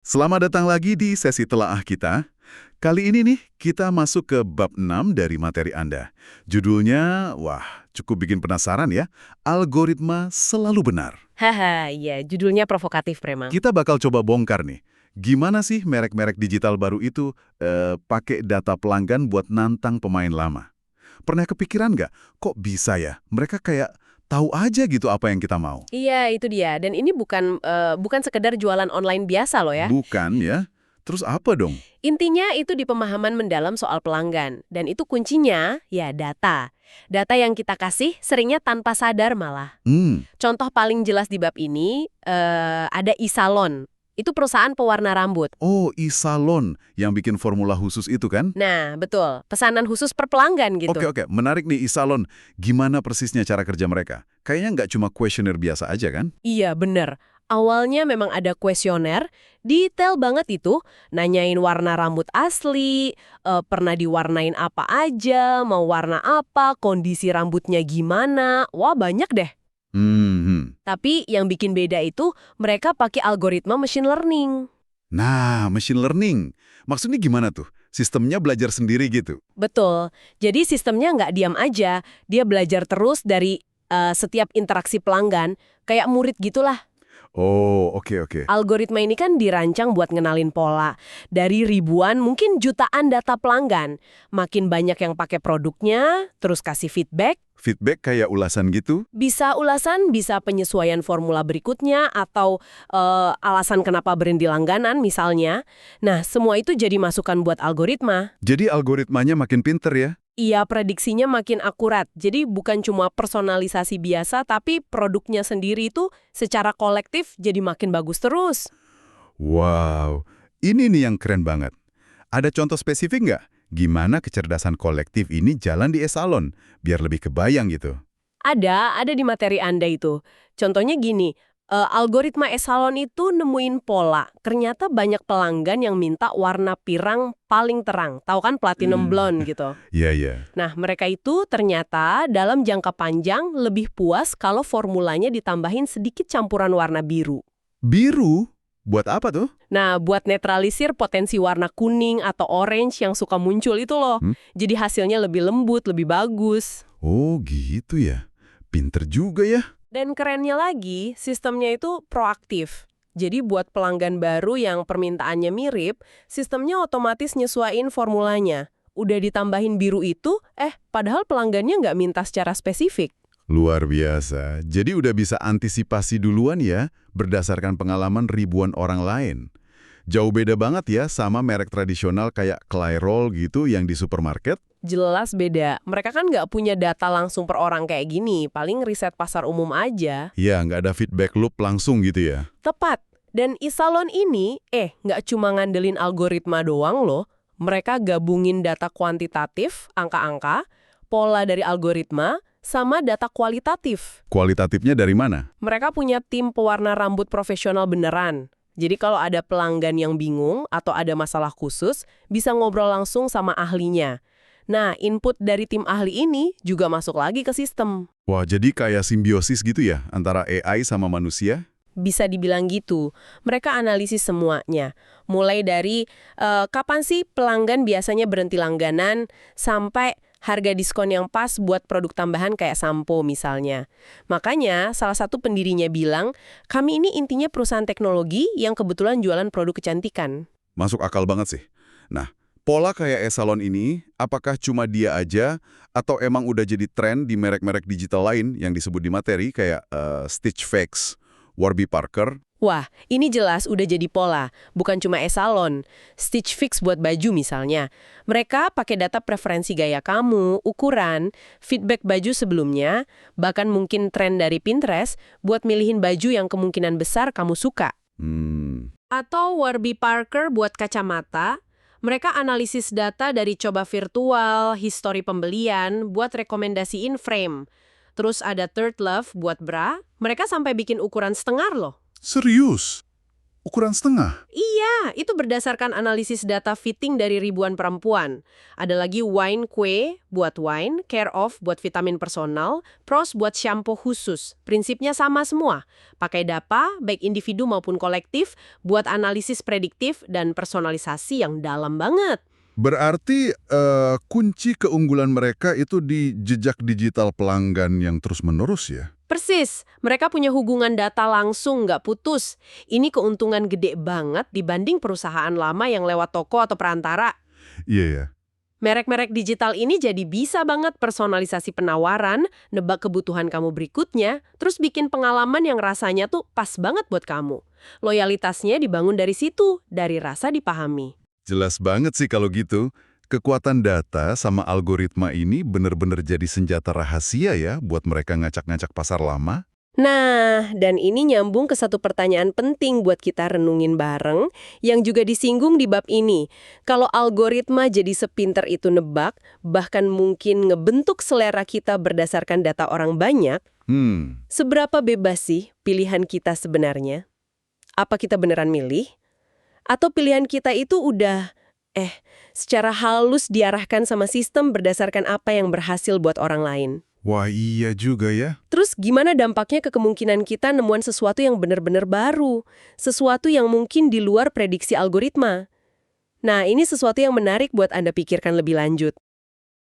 Selamat datang lagi di sesi telaah kita. Kali ini nih, kita masuk ke bab 6 dari materi Anda. Judulnya, wah, cukup bikin penasaran ya. Algoritma selalu benar. Haha, iya, judulnya provokatif memang. Kita bakal coba bongkar nih. Gimana sih merek-merek digital baru itu pakai data pelanggan buat nantang pemain lama? Pernah kepikiran nggak, kok bisa ya? Mereka kayak tahu aja gitu apa yang kita mau. Iya, itu dia. Dan ini bukan sekedar jualan online biasa loh ya. Bukan ya? Terus apa dong? Intinya itu di pemahaman mendalam soal pelanggan. Dan itu kuncinya, ya data. Data yang kita kasih seringnya tanpa sadar malah. Contoh paling jelas di bab ini, ada e-salon. Itu perusahaan pewarna rambut. Oh, e-salon yang bikin formula khusus itu kan? Nah, betul. Pesanan khusus per pelanggan gitu. Oke, menarik nih e-salon. Gimana persisnya cara kerja mereka? Kayaknya nggak cuma kuesioner biasa aja kan? Iya, bener. Awalnya memang ada kuesioner, detail banget itu, nanyain warna rambut asli, pernah diwarnain apa aja, mau warna apa, kondisi rambutnya gimana, wah banyak deh. Tapi yang bikin beda itu, mereka pakai algoritma machine learning. Nah, machine learning. Maksudnya gimana tuh? Sistemnya belajar sendiri gitu? Betul, jadi sistemnya nggak diam aja, dia belajar terus dari setiap interaksi pelanggan, kayak murid gitulah. Oh, oke. Algoritma ini kan dirancang buat ngenalin pola. Dari ribuan, mungkin jutaan data pelanggan. Makin banyak yang pakai produknya, terus kasih feedback. Feedback kayak ulasan gitu? Bisa ulasan, bisa penyesuaian formula berikutnya, atau alasan kenapa berhenti langganan misalnya. Nah, semua itu jadi masukan buat algoritma. Jadi algoritmanya makin pinter ya? Iya, prediksinya makin akurat. Jadi bukan cuma personalisasi biasa, tapi produknya sendiri itu secara kolektif jadi makin bagus terus. Wow, ini nih yang keren banget. Ada contoh spesifik nggak? Gimana kecerdasan kolektif ini jalan di e-salon? Biar lebih kebayang gitu. Ada di materi Anda itu. Contohnya gini, algoritma e-salon itu nemuin pola. Ternyata banyak pelanggan yang minta warna pirang paling terang. Tahu kan platinum blonde gitu. Iya. Nah, mereka itu ternyata dalam jangka panjang lebih puas kalau formulanya ditambahin sedikit campuran warna biru. Biru? Buat apa tuh? Nah, buat netralisir potensi warna kuning atau orange yang suka muncul itu loh. Jadi hasilnya lebih lembut, lebih bagus. Oh, gitu ya. Pinter juga ya. Dan kerennya lagi, sistemnya itu proaktif. Jadi buat pelanggan baru yang permintaannya mirip, sistemnya otomatis nyesuaiin formulanya. Udah ditambahin biru itu, padahal pelanggannya nggak minta secara spesifik. Luar biasa. Jadi udah bisa antisipasi duluan ya, berdasarkan pengalaman ribuan orang lain. Jauh beda banget ya sama merek tradisional kayak Clairol gitu yang di supermarket. Jelas beda. Mereka kan nggak punya data langsung per orang kayak gini, paling riset pasar umum aja. Ya, nggak ada feedback loop langsung gitu ya. Tepat. Dan e-salon ini, nggak cuma ngandelin algoritma doang loh. Mereka gabungin data kuantitatif, angka-angka, pola dari algoritma, sama data kualitatif. Kualitatifnya dari mana? Mereka punya tim pewarna rambut profesional beneran. Jadi kalau ada pelanggan yang bingung atau ada masalah khusus, bisa ngobrol langsung sama ahlinya. Nah, input dari tim ahli ini juga masuk lagi ke sistem. Wah, jadi kayak simbiosis gitu ya antara AI sama manusia? Bisa dibilang gitu. Mereka analisis semuanya. Mulai dari kapan sih pelanggan biasanya berhenti langganan, sampai harga diskon yang pas buat produk tambahan kayak sampo misalnya. Makanya salah satu pendirinya bilang, kami ini intinya perusahaan teknologi yang kebetulan jualan produk kecantikan. Masuk akal banget sih. Nah, pola kayak e-salon ini, apakah cuma dia aja, atau emang udah jadi tren di merek-merek digital lain yang disebut di materi kayak Stitch Fix, Warby Parker? Wah, ini jelas udah jadi pola, bukan cuma e-salon. Stitch Fix buat baju misalnya. Mereka pakai data preferensi gaya kamu, ukuran, feedback baju sebelumnya, bahkan mungkin tren dari Pinterest buat milihin baju yang kemungkinan besar kamu suka. Atau Warby Parker buat kacamata, mereka analisis data dari coba virtual, histori pembelian, buat rekomendasiin frame. Terus ada Third Love buat bra, mereka sampai bikin ukuran setengah loh. Serius? ukuran setengah. Iya, itu berdasarkan analisis data fitting dari ribuan perempuan. Ada lagi Wine Kue buat wine, Care of buat vitamin personal, Pros buat shampoo khusus. Prinsipnya sama semua. Pakai data, baik individu maupun kolektif, buat analisis prediktif dan personalisasi yang dalam banget. Berarti kunci keunggulan mereka itu di jejak digital pelanggan yang terus-menerus ya? Persis, mereka punya hubungan data langsung, nggak putus. Ini keuntungan gede banget dibanding perusahaan lama yang lewat toko atau perantara. Iya ya. Merek-merek digital ini jadi bisa banget personalisasi penawaran, nebak kebutuhan kamu berikutnya, terus bikin pengalaman yang rasanya tuh pas banget buat kamu. Loyalitasnya dibangun dari situ, dari rasa dipahami. Jelas banget sih kalau gitu. Kekuatan data sama algoritma ini benar-benar jadi senjata rahasia ya buat mereka ngacak-ngacak pasar lama. Nah, dan ini nyambung ke satu pertanyaan penting buat kita renungin bareng, yang juga disinggung di bab ini. Kalau algoritma jadi sepinter itu nebak, bahkan mungkin ngebentuk selera kita berdasarkan data orang banyak, seberapa bebas sih pilihan kita sebenarnya? Apa kita beneran milih? Atau pilihan kita itu udah, secara halus diarahkan sama sistem berdasarkan apa yang berhasil buat orang lain? Wah iya juga ya. Terus gimana dampaknya ke kemungkinan kita nemuan sesuatu yang benar-benar baru? Sesuatu yang mungkin di luar prediksi algoritma? Nah, ini sesuatu yang menarik buat Anda pikirkan lebih lanjut.